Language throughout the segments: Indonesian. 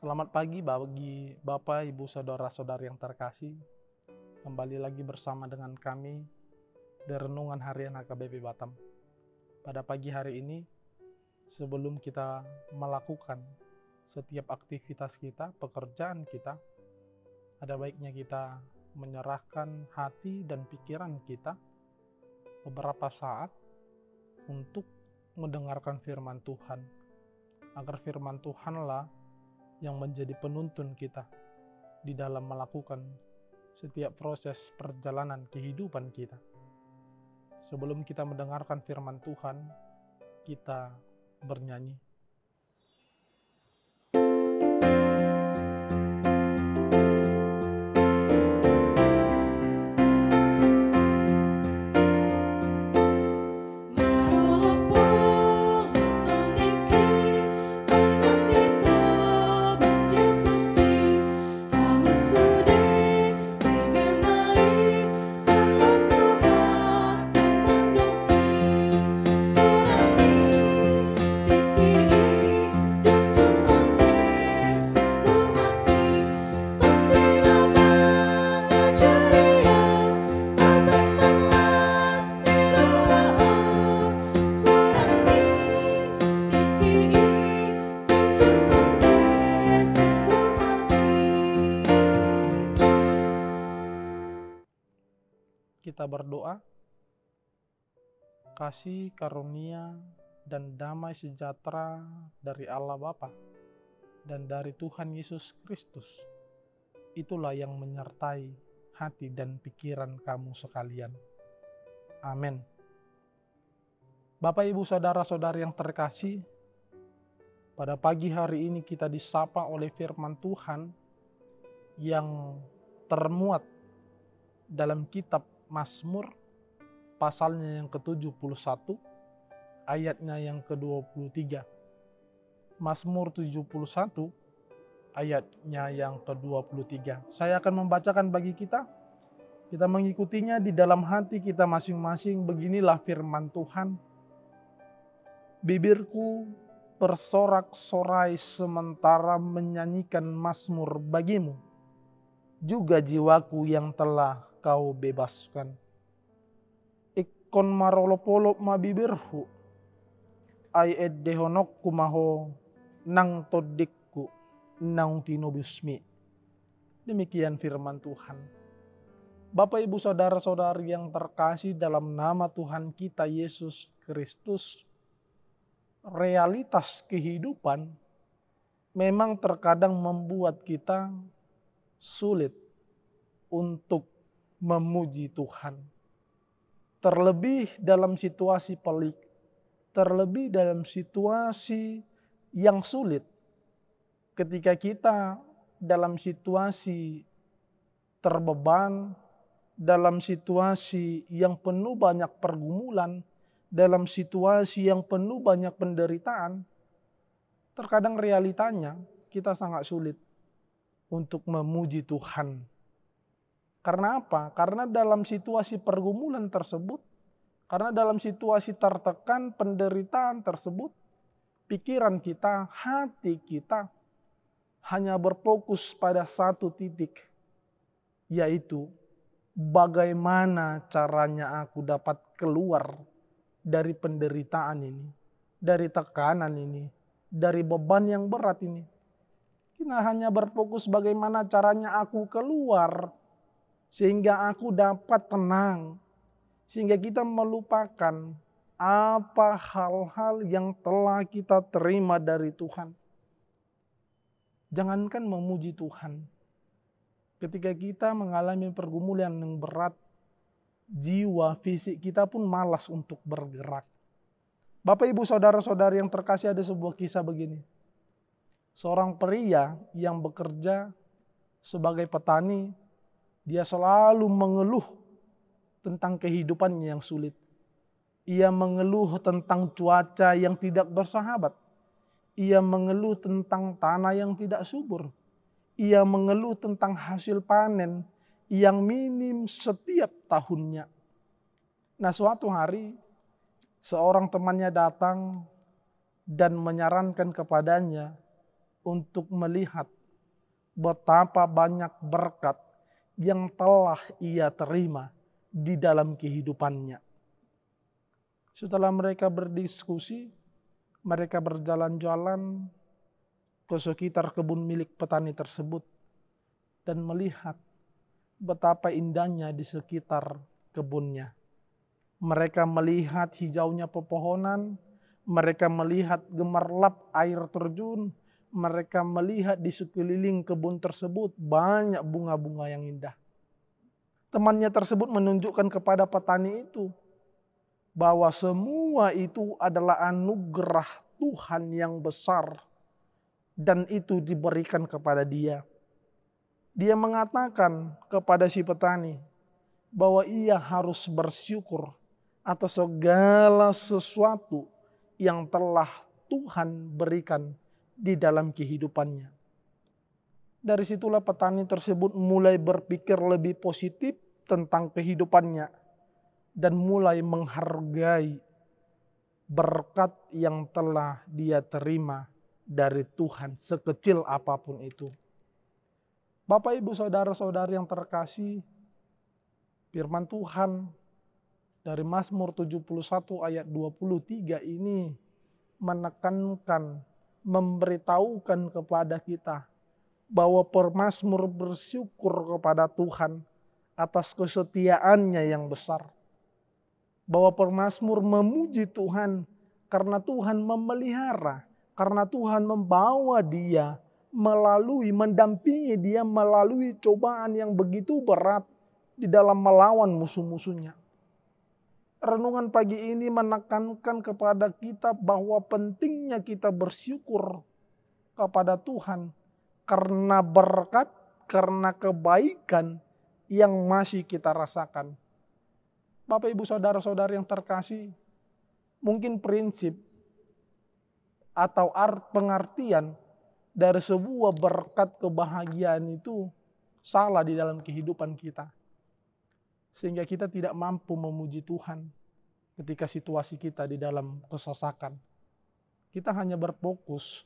Selamat pagi bagi Bapak, Ibu, Saudara-saudari yang terkasih. Kembali lagi bersama dengan kami di Renungan Harian HKBP Batam. Pada pagi hari ini, sebelum kita melakukan setiap aktivitas kita, pekerjaan kita, ada baiknya kita menyerahkan hati dan pikiran kita beberapa saat untuk mendengarkan firman Tuhan. Agar firman Tuhanlah yang menjadi penuntun kita di dalam melakukan setiap proses perjalanan kehidupan kita. Sebelum kita mendengarkan firman Tuhan, kita bernyanyi. Kita berdoa, kasih karunia dan damai sejahtera dari Allah Bapa dan dari Tuhan Yesus Kristus, itulah yang menyertai hati dan pikiran kamu sekalian. Amin. Bapak, Ibu, Saudara-saudari yang terkasih, pada pagi hari ini kita disapa oleh firman Tuhan yang termuat dalam kitab Mazmur, pasalnya yang ke-71, ayatnya yang ke-23. Mazmur 71, ayatnya yang ke-23. Saya akan membacakan bagi kita. Kita mengikutinya di dalam hati kita masing-masing. Beginilah firman Tuhan. Bibirku bersorak-sorai sementara menyanyikan mazmur bagimu, juga jiwaku yang telah kau bebaskan. Ikon marolopolop mabibirhu, ai eddehonok kumaho nang todikku nang tinobusmi. Demikian firman Tuhan. Bapak, Ibu, Saudara-saudari yang terkasih dalam nama Tuhan kita Yesus Kristus, realitas kehidupan memang terkadang membuat kita sulit untuk memuji Tuhan. Terlebih dalam situasi pelik, terlebih dalam situasi yang sulit. Ketika kita dalam situasi terbeban, dalam situasi yang penuh banyak pergumulan, dalam situasi yang penuh banyak penderitaan, terkadang realitanya kita sangat sulit untuk memuji Tuhan. Karena apa? Karena dalam situasi pergumulan tersebut, karena dalam situasi tertekan, penderitaan tersebut, pikiran kita, hati kita hanya berfokus pada satu titik, yaitu bagaimana caranya aku dapat keluar dari penderitaan ini, dari tekanan ini, dari beban yang berat ini. Kita hanya berfokus bagaimana caranya aku keluar sehingga aku dapat tenang, sehingga kita melupakan apa hal-hal yang telah kita terima dari Tuhan. Jangankan memuji Tuhan, ketika kita mengalami pergumulan yang berat, jiwa, fisik kita pun malas untuk bergerak. Bapak, Ibu, Saudara-saudari yang terkasih, ada sebuah kisah begini. Seorang pria yang bekerja sebagai petani, dia selalu mengeluh tentang kehidupannya yang sulit. Ia mengeluh tentang cuaca yang tidak bersahabat. Ia mengeluh tentang tanah yang tidak subur. Ia mengeluh tentang hasil panen yang minim setiap tahunnya. Nah, suatu hari seorang temannya datang dan menyarankan kepadanya untuk melihat betapa banyak berkat yang telah ia terima di dalam kehidupannya. Setelah mereka berdiskusi, mereka berjalan-jalan ke sekitar kebun milik petani tersebut dan melihat betapa indahnya di sekitar kebunnya. Mereka melihat hijaunya pepohonan, mereka melihat gemerlap air terjun, mereka melihat di sekeliling kebun tersebut banyak bunga-bunga yang indah. Temannya tersebut menunjukkan kepada petani itu bahwa semua itu adalah anugerah Tuhan yang besar dan itu diberikan kepada dia. Dia mengatakan kepada si petani bahwa ia harus bersyukur atas segala sesuatu yang telah Tuhan berikan di dalam kehidupannya. Dari situlah petani tersebut mulai berpikir lebih positif tentang kehidupannya dan mulai menghargai berkat yang telah dia terima dari Tuhan sekecil apapun itu. Bapak, Ibu, saudara-saudari yang terkasih, firman Tuhan dari Mazmur 71 ayat 23 ini menekankan, memberitahukan kepada kita bahwa pemazmur bersyukur kepada Tuhan atas kesetiaannya yang besar. Bahwa pemazmur memuji Tuhan karena Tuhan memelihara, karena Tuhan membawa dia mendampingi dia melalui cobaan yang begitu berat di dalam melawan musuh-musuhnya. Renungan pagi ini menekankan kepada kita bahwa pentingnya kita bersyukur kepada Tuhan karena berkat, karena kebaikan yang masih kita rasakan. Bapak, Ibu, saudara-saudari yang terkasih, mungkin prinsip atau pengertian dari sebuah berkat kebahagiaan itu salah di dalam kehidupan kita. Sehingga kita tidak mampu memuji Tuhan ketika situasi kita di dalam kesesakan. Kita hanya berfokus,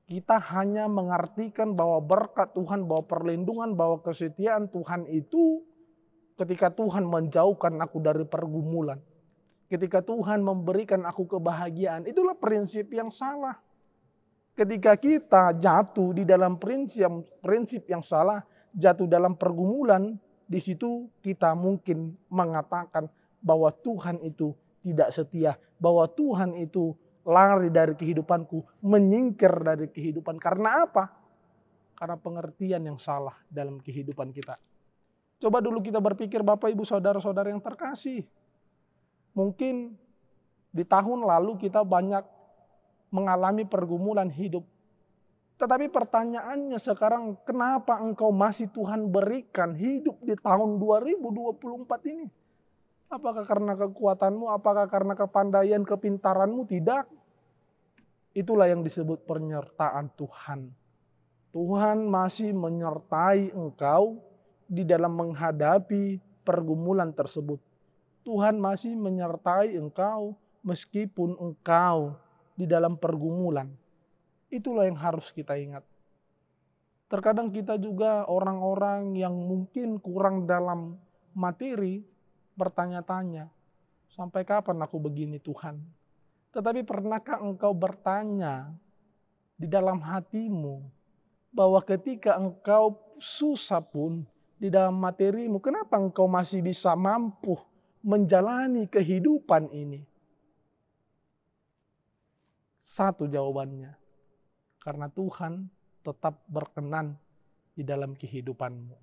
kita hanya mengartikan bahwa berkat Tuhan, bahwa perlindungan, bahwa kesetiaan Tuhan itu ketika Tuhan menjauhkan aku dari pergumulan. Ketika Tuhan memberikan aku kebahagiaan, itulah prinsip yang salah. Ketika kita jatuh di dalam prinsip yang salah, jatuh dalam pergumulan, di situ kita mungkin mengatakan bahwa Tuhan itu tidak setia, bahwa Tuhan itu lari dari kehidupanku, menyingkir dari kehidupan. Karena apa? Karena pengertian yang salah dalam kehidupan kita. Coba dulu kita berpikir, Bapak, Ibu, saudara-saudara yang terkasih. Mungkin di tahun lalu kita banyak mengalami pergumulan hidup. Tetapi pertanyaannya sekarang, kenapa engkau masih Tuhan berikan hidup di tahun 2024 ini? Apakah karena kekuatanmu? Apakah karena kepandaian, kepintaranmu? Tidak. Itulah yang disebut penyertaan Tuhan. Tuhan masih menyertai engkau di dalam menghadapi pergumulan tersebut. Tuhan masih menyertai engkau meskipun engkau di dalam pergumulan. Itulah yang harus kita ingat. Terkadang kita juga orang-orang yang mungkin kurang dalam materi bertanya-tanya, sampai kapan aku begini Tuhan? Tetapi pernahkah engkau bertanya di dalam hatimu bahwa ketika engkau susah pun di dalam materimu, kenapa engkau masih bisa mampu menjalani kehidupan ini? Satu jawabannya, karena Tuhan tetap berkenan di dalam kehidupanmu.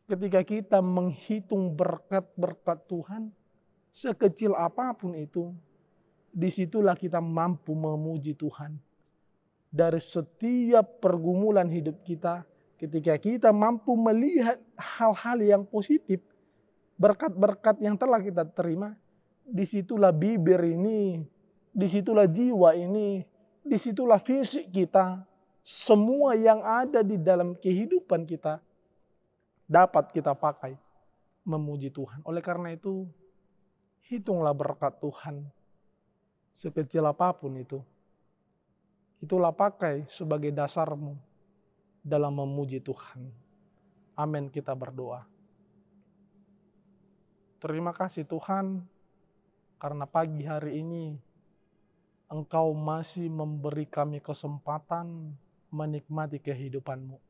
Ketika kita menghitung berkat-berkat Tuhan, sekecil apapun itu, disitulah kita mampu memuji Tuhan. Dari setiap pergumulan hidup kita, ketika kita mampu melihat hal-hal yang positif, berkat-berkat yang telah kita terima, disitulah bibir ini, disitulah jiwa ini, disitulah fisik kita, semua yang ada di dalam kehidupan kita dapat kita pakai memuji Tuhan. Oleh karena itu, hitunglah berkat Tuhan sekecil apapun itu. itulah pakai sebagai dasarmu dalam memuji Tuhan. Amin, kita berdoa. Terima kasih Tuhan, karena pagi hari ini Engkau masih memberi kami kesempatan menikmati kehidupan-Mu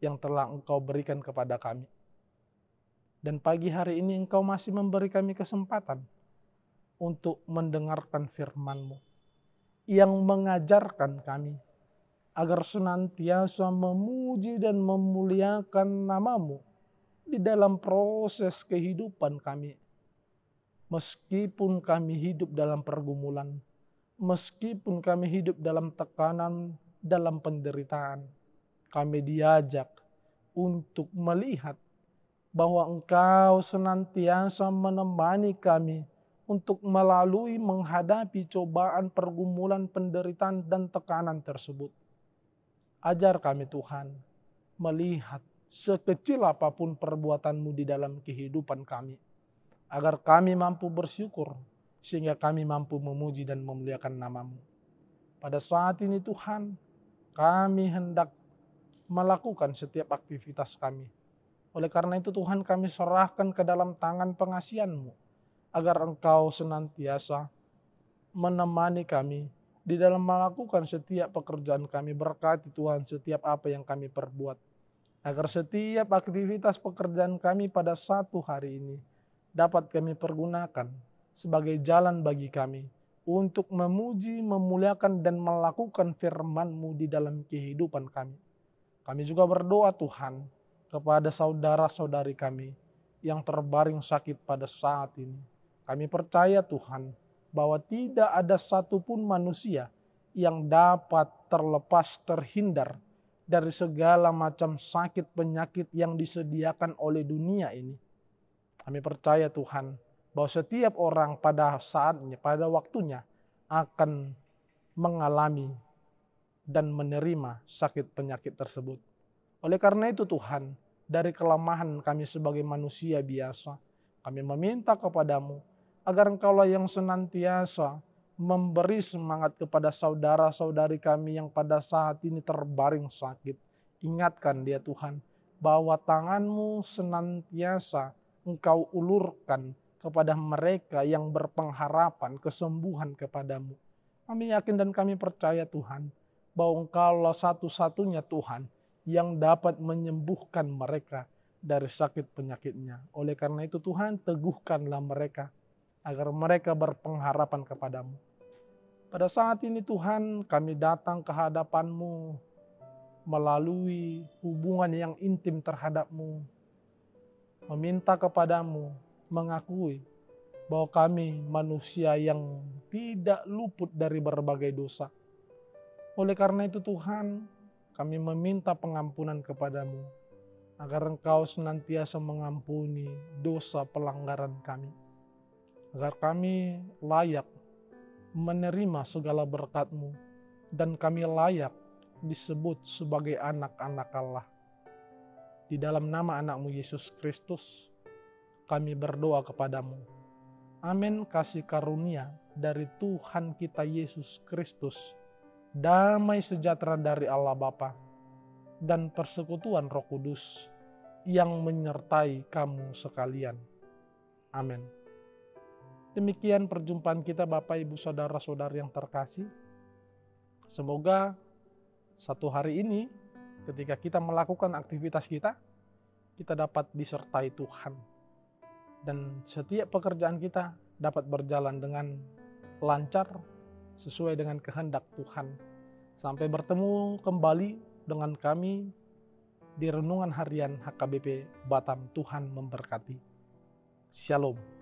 yang telah Engkau berikan kepada kami. Dan pagi hari ini Engkau masih memberi kami kesempatan untuk mendengarkan firman-Mu yang mengajarkan kami agar senantiasa memuji dan memuliakan nama-Mu di dalam proses kehidupan kami. Meskipun kami hidup dalam pergumulan, meskipun kami hidup dalam tekanan, dalam penderitaan, kami diajak untuk melihat bahwa Engkau senantiasa menemani kami untuk melalui menghadapi cobaan, pergumulan, penderitaan, dan tekanan tersebut. Ajar kami Tuhan melihat sekecil apapun perbuatan-Mu di dalam kehidupan kami, agar kami mampu bersyukur, sehingga kami mampu memuji dan memuliakan nama-Mu. Pada saat ini Tuhan, kami hendak melakukan setiap aktivitas kami. Oleh karena itu Tuhan, kami serahkan ke dalam tangan pengasihan-Mu, agar Engkau senantiasa menemani kami di dalam melakukan setiap pekerjaan kami. Berkati Tuhan setiap apa yang kami perbuat, agar setiap aktivitas pekerjaan kami pada satu hari ini dapat kami pergunakan sebagai jalan bagi kami untuk memuji, memuliakan, dan melakukan firman-Mu di dalam kehidupan kami. Kami juga berdoa Tuhan kepada saudara-saudari kami yang terbaring sakit pada saat ini. Kami percaya Tuhan bahwa tidak ada satupun manusia yang dapat terlepas, terhindar dari segala macam sakit penyakit yang disediakan oleh dunia ini. Kami percaya Tuhan bahwa setiap orang pada saatnya, pada waktunya akan mengalami dan menerima sakit penyakit tersebut. Oleh karena itu Tuhan, dari kelemahan kami sebagai manusia biasa, kami meminta kepada-Mu agar Engkaulah yang senantiasa memberi semangat kepada saudara-saudari kami yang pada saat ini terbaring sakit. Ingatkan dia Tuhan, bahwa tangan-Mu senantiasa Engkau ulurkan kepada mereka yang berpengharapan kesembuhan kepada-Mu. Kami yakin dan kami percaya Tuhan, bahwa Engkaulah satu-satunya Tuhan yang dapat menyembuhkan mereka dari sakit penyakitnya. Oleh karena itu Tuhan, teguhkanlah mereka agar mereka berpengharapan kepada-Mu. Pada saat ini Tuhan, kami datang ke hadapan-Mu melalui hubungan yang intim terhadap-Mu, meminta kepada-Mu, mengakui bahwa kami manusia yang tidak luput dari berbagai dosa. Oleh karena itu Tuhan, kami meminta pengampunan kepada-Mu, agar Engkau senantiasa mengampuni dosa pelanggaran kami, agar kami layak menerima segala berkat-Mu, dan kami layak disebut sebagai anak-anak Allah. Di dalam nama anak-Mu Yesus Kristus, kami berdoa kepada-Mu. Amin. Kasih karunia dari Tuhan kita Yesus Kristus, damai sejahtera dari Allah Bapa, dan persekutuan Roh Kudus yang menyertai kamu sekalian. Amin. Demikian perjumpaan kita Bapak Ibu Saudara-saudari yang terkasih. Semoga satu hari ini ketika kita melakukan aktivitas kita dapat disertai Tuhan. Dan setiap pekerjaan kita dapat berjalan dengan lancar sesuai dengan kehendak Tuhan. Sampai bertemu kembali dengan kami di Renungan Harian HKBP Batam. Tuhan memberkati. Shalom.